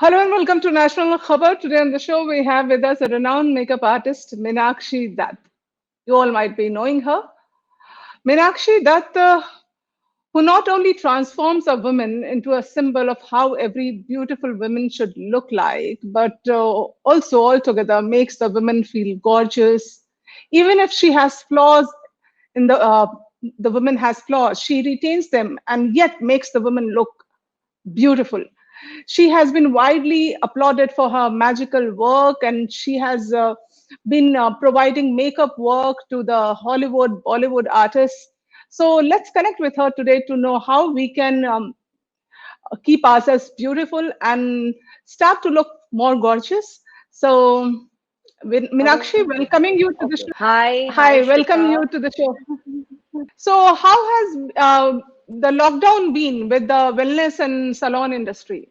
Hello and welcome to National Khabar. Today on the show, we have with us a renowned makeup artist, Meenakshi Dutt. You all might be knowing her. Meenakshi Dutt, who not only transforms a woman into a symbol of how every beautiful woman should look like, but also altogether makes the woman feel gorgeous. Even if she has flaws in the woman has flaws, she retains them and yet makes the woman look beautiful. She has been widely applauded for her magical work, and she has been providing makeup work to the Hollywood, Bollywood artists. So let's connect with her today to know how we can keep ourselves beautiful and start to look more gorgeous. So, Meenakshi, Oh, welcoming you to the okay. show. Hi, Hi, welcome you Shika. to the show. So, how has the lockdown been with the wellness and salon industry?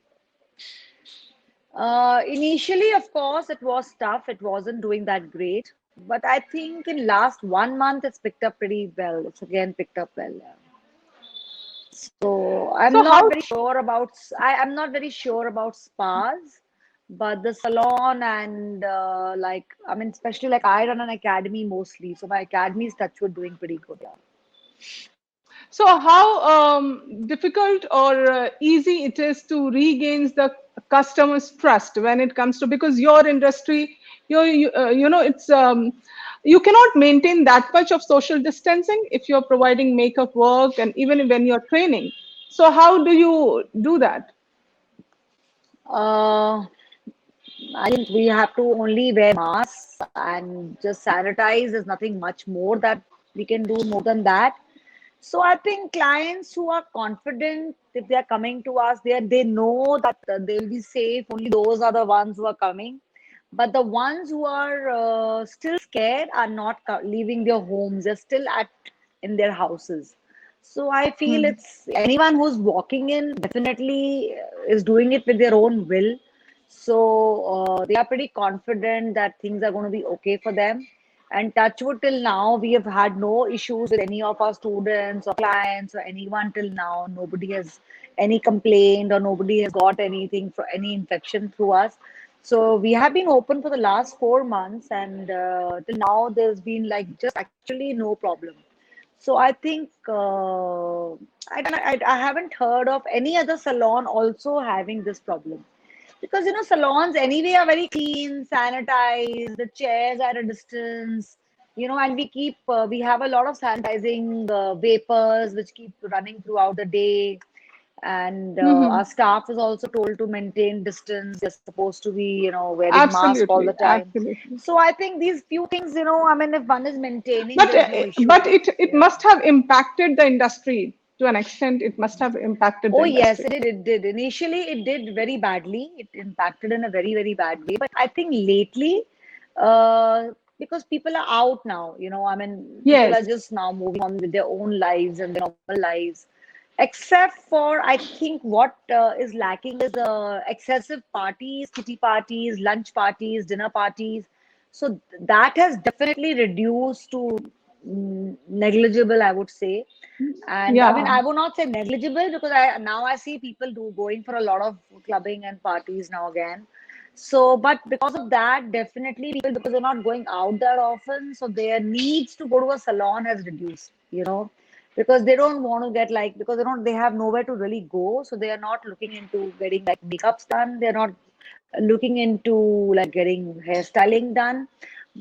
Initially, of course, it was tough. It wasn't doing that great. But I think in last 1 month, it's picked up pretty well. It's again picked up well. Yeah. So So, how I'm not very sure about spas, but the salon and I mean, especially like I run an academy mostly. So my academy is Touchwood doing pretty good. Yeah. So, how difficult or easy it is to regain the customer's trust when it comes to, because your industry, it's you cannot maintain that much of social distancing if you're providing makeup work and even when you're training. So, how do you do that? Uh, I think we have to only wear masks and just sanitize. There's nothing much more that we can do more than that. So I think clients who are confident, if they are coming to us, they know that they'll be safe. Only those are the ones who are coming. But the ones who are still scared are not leaving their homes. They're still at in their houses. So I feel Hmm. it's anyone who's walking in definitely is doing it with their own will. So they are pretty confident that things are going to be okay for them. And touch wood, till now, we have had no issues with any of our students or clients or anyone till now. Nobody has any complaint or nobody has got anything for any infection through us. So we have been open for the last 4 months, and till now there's been like just actually no problem. So I think I haven't heard of any other salon also having this problem. Because salons anyway are very clean, sanitized, the chairs are at a distance, and we have a lot of sanitizing vapors which keep running throughout the day. And our Hmm. staff is also told to maintain distance. They're supposed to be, wearing mask all the Absolutely, time. absolutely. So I think these few things, I mean, if one is maintaining, But there's no issue. it Yeah. must have impacted the industry to an extent. It must have impacted the Oh, yes, industry. it did. It did. Initially, it did very badly. It impacted in a very, very bad way. But I think lately, because people are out now, I mean, people are Yes. just now moving on with their own lives and their normal lives. Except for, I think what is lacking is excessive parties, kitty parties, lunch parties, dinner parties. So that has definitely reduced to negligible, I would say. And I mean, Yeah. I would not say negligible because I see people do going for a lot of clubbing and parties now again. So, but because of that, definitely people, because they're not going out that often, so their needs to go to a salon has reduced, because they don't want to get like, because they have nowhere to really go, so they are not looking into getting like makeups done. They're not looking into like getting hairstyling done.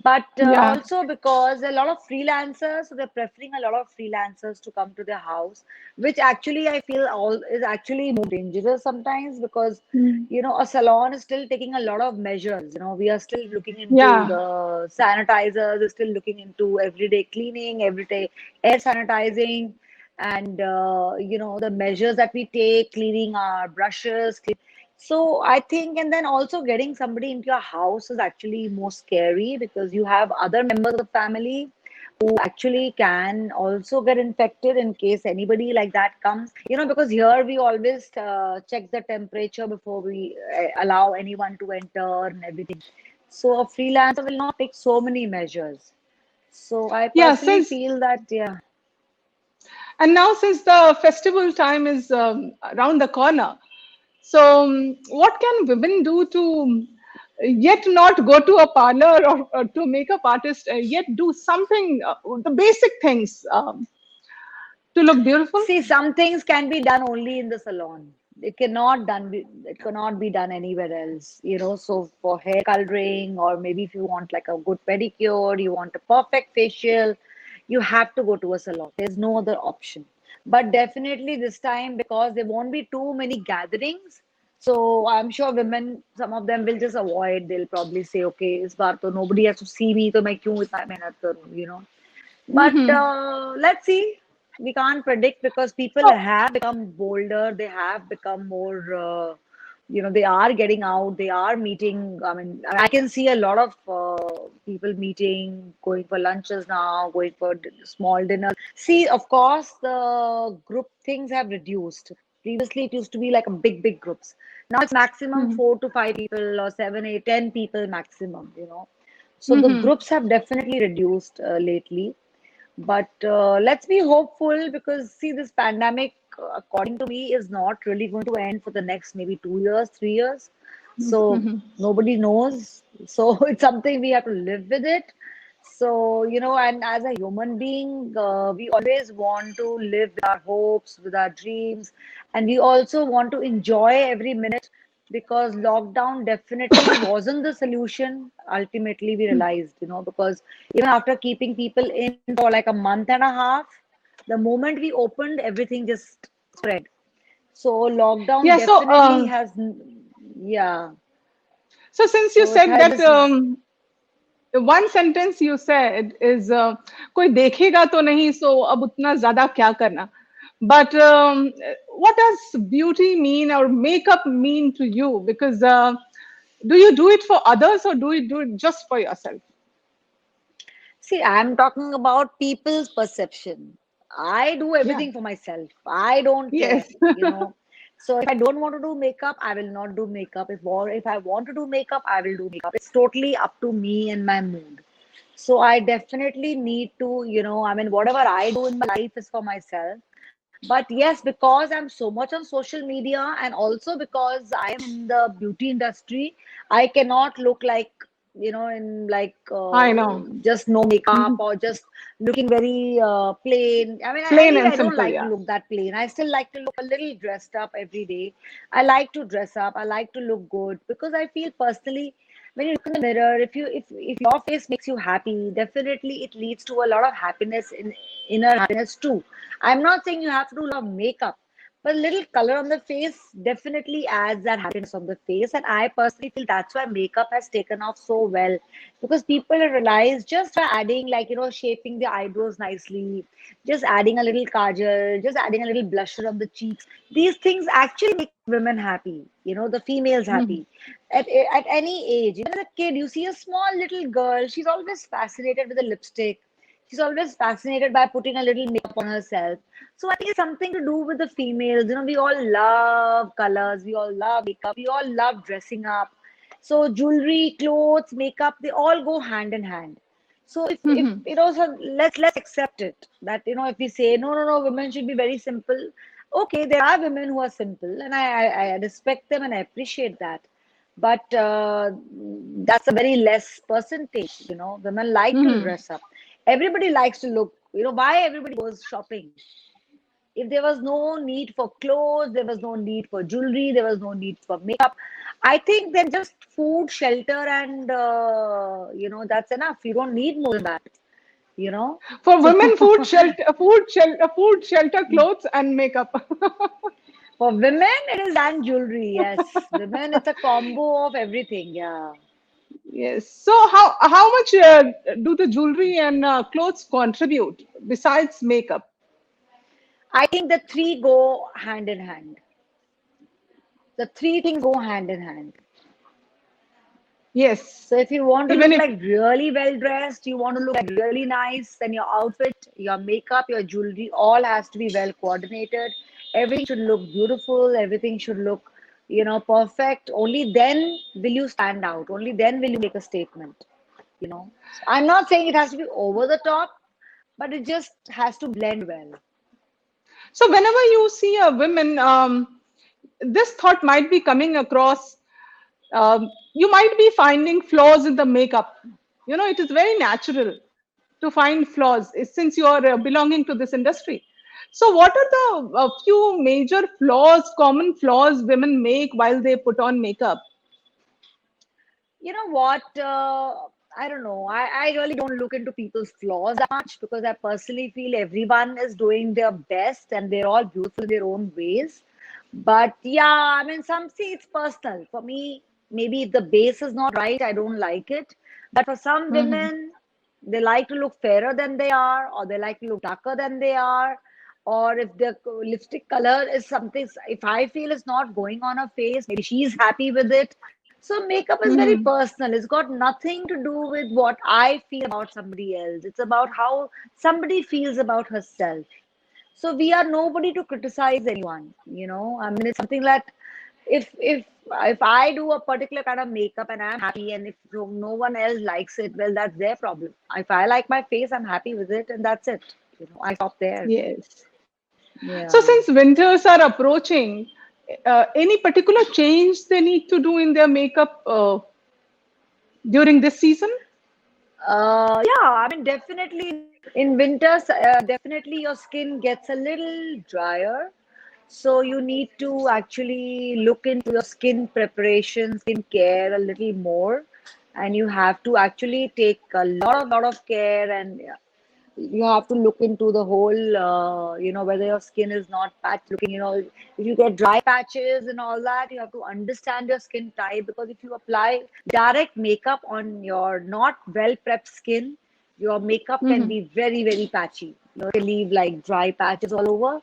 But Yeah. also because a lot of freelancers, so they're preferring a lot of freelancers to come to their house, which actually I feel all is actually more dangerous sometimes because Mm. a salon is still taking a lot of measures. We are still looking into Yeah. the sanitizers, we're still looking into everyday cleaning, everyday air sanitizing, and the measures that we take, cleaning our brushes. So I think, and then also getting somebody into your house is actually more scary because you have other members of the family who actually can also get infected in case anybody like that comes. Because here we always check the temperature before we allow anyone to enter and everything. So a freelancer will not take so many measures. So I Yeah. personally Since feel that, yeah. and now since the festival time is around the corner, So, what can women do to yet not go to a parlor or to a makeup artist, yet do something, the basic things to look beautiful? See, some things can be done only in the salon. It cannot be done anywhere else, you know. So for hair coloring, or maybe if you want like a good pedicure, you want a perfect facial, you have to go to a salon. There's no other option. But definitely this time, because there won't be too many gatherings, so I'm sure women, some of them will just avoid. They'll probably say, okay, इस बार तो nobody has to see me, तो मैं क्यों इतना मेहनत करूं, you know. But Hmm. let's see. We can't predict because people So, have become bolder. They have become more, they are getting out. They are meeting. I mean, I can see a lot of people meeting, going for lunches now, going for small dinners. See, of course, the group things have reduced. Previously, it used to be like a big groups. Now it's maximum mhm, 4 to 5 people or 7, 8, 10 people maximum, you know. So the mhm. groups have definitely reduced lately. But let's be hopeful because, see, this pandemic, according to me, is not really going to end for the next maybe 2 years, 3 years. So Mhm. nobody knows. So it's something we have to live with it. So, and as a human being, we always want to live with our hopes, with our dreams, and we also want to enjoy every minute because lockdown definitely wasn't the solution. Ultimately, we realized, because even after keeping people in for like a month and a half, the moment we opened, everything just spread. So lockdown Yeah. So, definitely has, yeah. so since you So it said has that, just, the one sentence you said is, कोई देखेगा तो नहीं, so अब उतना ज्यादा क्या करना? But what does beauty mean or makeup mean to you? Because do you do it for others or do you do it just for yourself? see, I'm talking about people's perception. I do Yeah. everything for myself. I don't care, Yes. So if I don't want to do makeup, I will not do makeup. If I want to do makeup, I will do makeup. It's totally up to me and my mood. So I definitely need to, I mean, whatever I do in my life is for myself. But yes, because I'm so much on social media and also because I am in the beauty industry, I cannot look like, in like I know. just no makeup Mhm. or just looking very plain. I mean, Plain anyway, and I don't simple. like to Yeah. look that plain. I still like to look a little dressed up every day. I like to dress up. I like to look good because I feel personally when you look in the mirror, if your face makes you happy, definitely it leads to a lot of happiness in inner happiness too. I'm not saying you have to do a lot of makeup, but a little color on the face definitely adds that happiness on the face. And I personally feel that's why makeup has taken off so well because people have realized just by adding, like, shaping the eyebrows nicely, just adding a little kajal, just adding a little blusher on the cheeks, these things actually make women happy, the females Mhm. happy. At any age, even as a kid, you see a small little girl, she's always fascinated with the lipstick. She's always fascinated by putting a little makeup on herself. So I think it's something to do with the females. We all love colors, we all love makeup, we all love dressing up. So jewelry, clothes, makeup, they all go hand in hand. So if Mhm. so let's accept it that if we say no, women should be very simple. Okay, there are women who are simple, and I respect them and I appreciate that. But that's a very less percentage. Women like to Mhm. dress up. Everybody likes to look. Why everybody goes shopping? If there was no need for clothes, there was no need for jewelry, there was no need for makeup. I think then just food, shelter, and that's enough. You don't need more than that. You know. For So women, food, shelter, clothes, and makeup. for women, it is and jewelry. Yes, women, it's a combo of everything. Yeah. Yes. So how much do the jewelry and clothes contribute besides makeup? I think the three go hand in hand. The three things go hand in hand. Yes. So if you want to Even look if like really well dressed, you want to look like really nice, then your outfit, your makeup, your jewelry, all has to be well coordinated. Everything should look beautiful. Everything should look, perfect. Only then will you stand out. Only then will you make a statement. So I'm not saying it has to be over the top, but it just has to blend well. so, whenever you see a woman, this thought might be coming across. You might be finding flaws in the makeup. It is very natural to find flaws since you are belonging to this industry. So, what are the few major flaws, common flaws women make while they put on makeup? You know what? I don't know. I really don't look into people's flaws that much because I personally feel everyone is doing their best and they're all beautiful in their own ways. But yeah, I mean, some see it's personal. For me, maybe if the base is not right, I don't like it. But for some Mhm. women, they like to look fairer than they are, or they like to look darker than they are. Or if the lipstick color is something, if I feel it's not going on her face, maybe she's happy with it. So makeup is very Mhm. personal. It's got nothing to do with what I feel about somebody else. It's about how somebody feels about herself. So we are nobody to criticize anyone, you know. I mean, it's something that if I do a particular kind of makeup and I'm happy, and if no one else likes it, well, that's their problem. If I like my face, I'm happy with it, and that's it. You know, I stop there. Yes. So, Yeah. since winters are approaching, any particular change they need to do in their makeup during this season? Yeah, I mean, definitely in winters, definitely your skin gets a little drier. So you need to actually look into your skin preparation, skin care a little more, and you have to actually take a lot of care, and you have to look into the whole, whether your skin is not patch looking, if you get dry patches and all that, you have to understand your skin type because if you apply direct makeup on your not well prepped skin, your makeup can Mhm. be very, very patchy. It can leave like dry patches all over.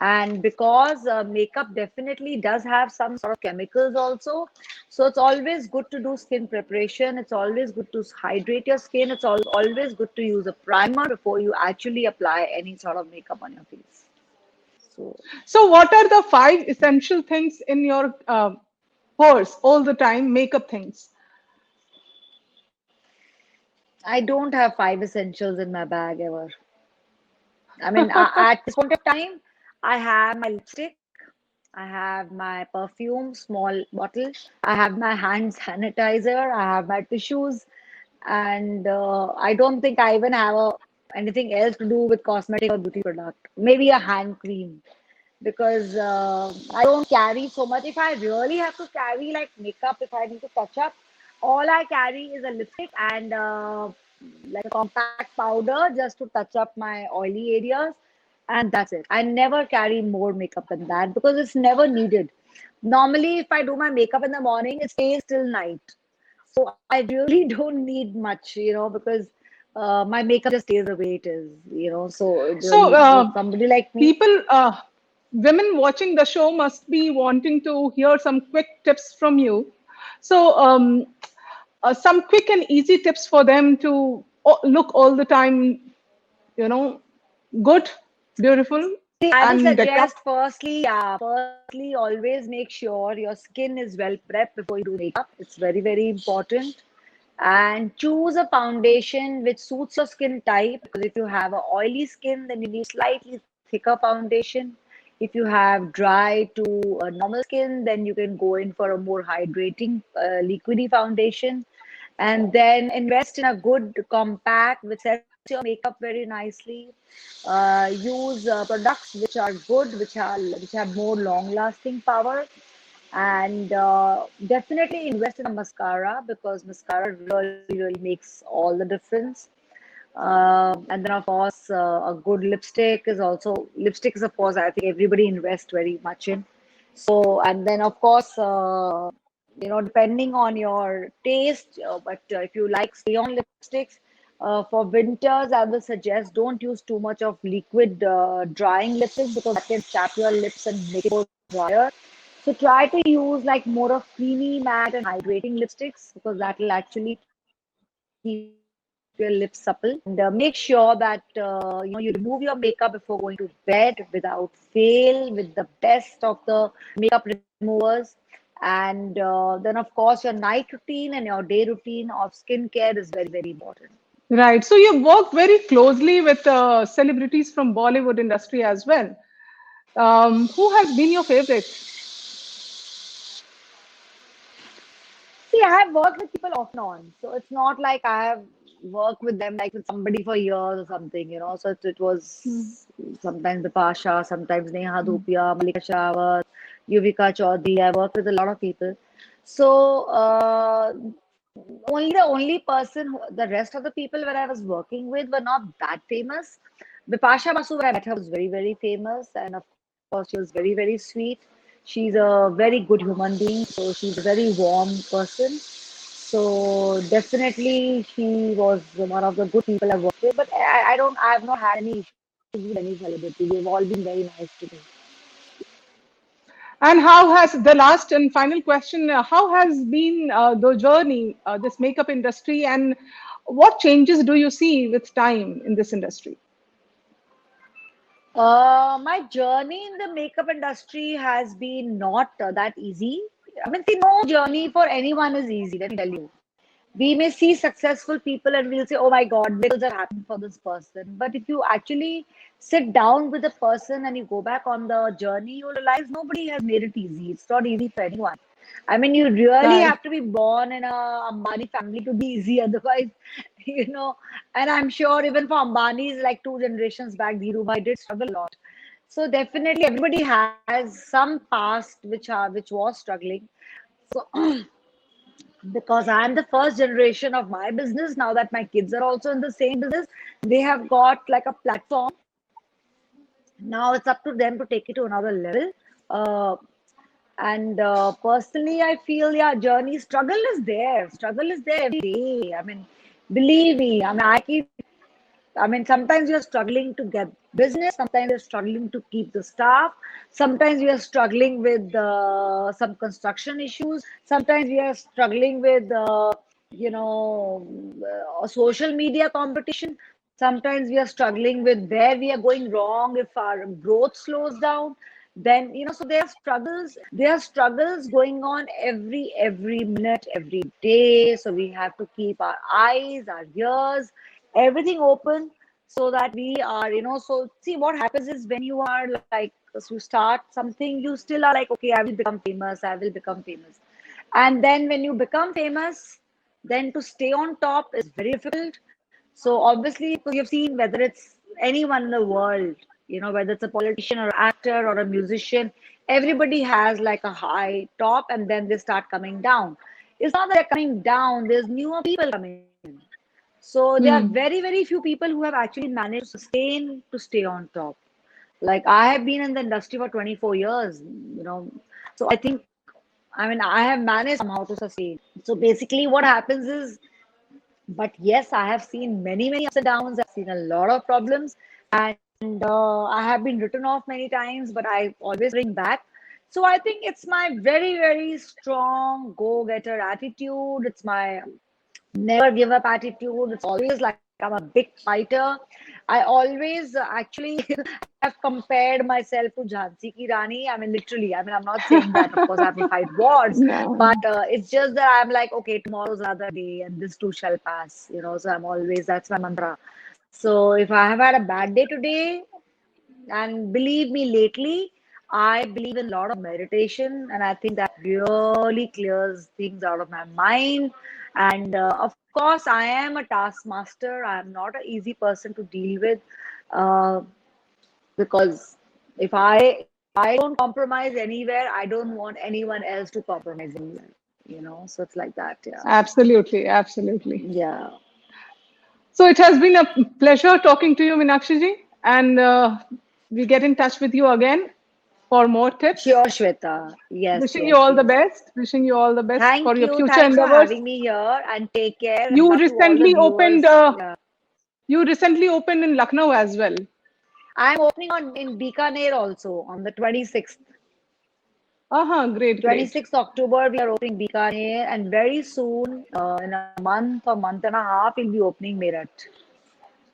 And because makeup definitely does have some sort of chemicals also, so it's always good to do skin preparation. It's always good to hydrate your skin. It's always good to use a primer before you actually apply any sort of makeup on your face. So So, what are the five essential things in your purse all the time? Makeup things. I don't have five essentials in my bag ever. I mean, at this point of time, I have my lipstick, I have my perfume, small bottle, I have my hand sanitizer, I have my tissues, and I don't think I even have anything else to do with cosmetic or beauty product. Maybe a hand cream because I don't carry so much. If I really have to carry like makeup, if I need to touch up, all I carry is a lipstick and like a compact powder just to touch up my oily areas, and that's it. I never carry more makeup than that because it's never needed. Normally, if I do my makeup in the morning, it stays till night. So I really don't need much, because my makeup just stays the way it is, So it So, really, for somebody like me, people, women watching the show must be wanting to hear some quick tips from you. So, some quick and easy tips for them to look all the time, you know, good, beautiful, see, I will and decked. suggest firstly, always make sure your skin is well prepped before you do makeup. It's very, very important. And choose a foundation which suits your skin type because if you have a oily skin, then you need slightly thicker foundation. If you have dry to normal skin, then you can go in for a more hydrating, liquidy foundation. And then invest in a good compact which sets your makeup very nicely. Use products which are good, which have more long lasting power, and definitely invest in a mascara because mascara really makes all the difference. And then of course a good lipstick is of course I think everybody invests very much in. So and then of course depending on your taste, but if you like stay-on lipsticks, for winters, I will suggest don't use too much of liquid drying lipsticks because that can chap your lips and make it more drier. So try to use like more of creamy, matte, and hydrating lipsticks because that will actually keep your lips supple. And make sure that you remove your makeup before going to bed without fail with the best of the makeup removers. And then, of course, your night routine and your day routine of skincare is very, very important. Right. So you work very closely with celebrities from Bollywood industry as well. Who has been your favorite? see, I have worked with people off and on, so it's not like I have worked with them like with somebody for years or something, you know. So it Mm, was sometimes the Pasha, sometimes Neha Dhupia, Malika Shawat, Yuvika Chaudhary. I worked with a lot of people. So only the only person, the rest of the people where I was working with were not that famous. Bipasha Basu, when I met her, was very, very famous, and of course, she was very, very sweet. She's a very good human being, so she's a very warm person. So definitely, she was one of the good people I've worked with. But I have not had any issues with any celebrity. They've all been very nice to me. And how has the last and final question? How has been the journey, this makeup industry, and what changes do you see with time in this industry? My journey in the makeup industry has been not that easy. I mean, see, no journey for anyone is easy, let me tell you. We may see successful people and we'll say, oh my God, miracles are happening for this person. But if you actually sit down with a person and you go back on the journey, you'll realize nobody has made it easy. It's not easy for anyone. I mean, you really Right. have to be born in a Ambani family to be easy. Otherwise, you know, and I'm sure even for Ambani's like two generations back, Dhirubhai did struggle a lot. So definitely everybody has some past which was struggling. So because I'm the first generation of my business, now that my kids are also in the same business, they have got like a platform. Now it's up to them to take it to another level. Uh, and personally, I feel, yeah, journey struggle is there. Struggle is there every day. I mean, believe me, I mean, sometimes you're struggling to get business, sometimes you're struggling to keep the staff, sometimes we are struggling with some construction issues, sometimes we are struggling with, social media competition, sometimes we are struggling with where we are going wrong if our growth slows down. Then, so there are struggles going on every minute, every day. So we have to keep our eyes, our ears, everything open so that we are, so see what happens is when you are like, so you start something, you still are like, okay, I will become famous, I will become famous. And then when you become famous, then to stay on top is very difficult. So obviously, because you've seen whether it's anyone in the world, whether it's a politician or actor or a musician, everybody has like a high top and then they start coming down. It's not that they're coming down, there's newer people coming in. So there are Hmm. very, very few people who have actually managed to sustain to stay on top. Like I have been in the industry for 24 years, so I think, I mean, I have managed somehow to sustain. So basically, what happens is, but yes, I have seen many, many ups and downs. I've seen a lot of problems, and I have been written off many times, but I always bring back. So I think it's my very, very strong go-getter attitude. It's my never give up attitude. It's always like I'm a big fighter. I always actually I have compared myself to Jhansi Ki Rani. I mean, literally. I mean, I'm not saying that. Of course, I have to fight wars, No. but it's just that I'm like, okay, tomorrow's another day, and this too shall pass. So I'm always, that's my mantra. So if I have had a bad day today, and believe me, lately, I believe in a lot of meditation, and I think that really clears things out of my mind. And of course, I am a taskmaster. I am not an easy person to deal with, uh, because if I don't compromise anywhere, I don't want anyone else to compromise anywhere. So it's like that. Yeah, Absolutely, absolutely. yeah. So it has been a pleasure talking to you, Meenakshi ji, and we get in touch with you again for more tips. Sure, Shweta. Yes, Wishing you yes, all the yes. best. Wishing you all the best for Thank your you. future Thanks for endeavors. having me here and take care and You love to all the recently opened. viewers. Yeah. You recently opened in Lucknow as well. I'm opening on in Bikaner also on the 26th. Great, great. 26th October, we are opening Bikaner, and very soon, in a month or month and a half, we'll be opening Meerut.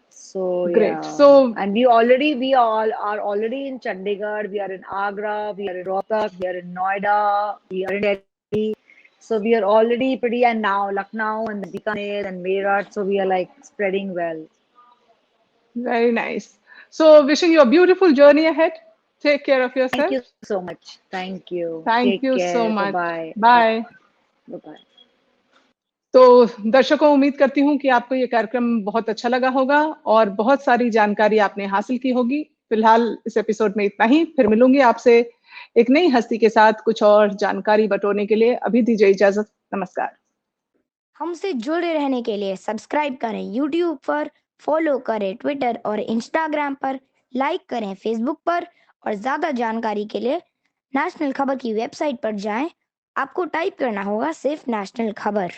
So Great. yeah, So, and we all are already in Chandigarh, we are in Agra, we are in Rohtak, we are in Noida, we are in Delhi. So we are already pretty, and now Lucknow and Bikaner and Meerut. So we are like spreading well. very nice. So, wishing you a beautiful journey ahead. Take care of Thank yourself. you so much. Thank you. Thank Take you so care. Bye much. bye. Bye. Bye bye. तो दर्शकों, उम्मीद करती हूँ कि आपको ये कार्यक्रम बहुत अच्छा लगा होगा और बहुत सारी जानकारी आपने हासिल की होगी। फिलहाल इस एपिसोड में इतना ही। फिर मिलूंगी आपसे एक नई हस्ती के साथ कुछ और जानकारी बटोरने के लिए। अभी दीजिए इजाजत। नमस्कार। हमसे जुड़े रहने के लिए सब्सक्राइब करें यूट्यूब पर, फॉलो करें ट्विटर और इंस्टाग्राम पर, लाइक करें फेसबुक पर और ज़्यादा जानकारी के लिए नेशनल खबर की वेबसाइट पर जाएं। आपको टाइप करना होगा सिर्फ नेशनल खबर।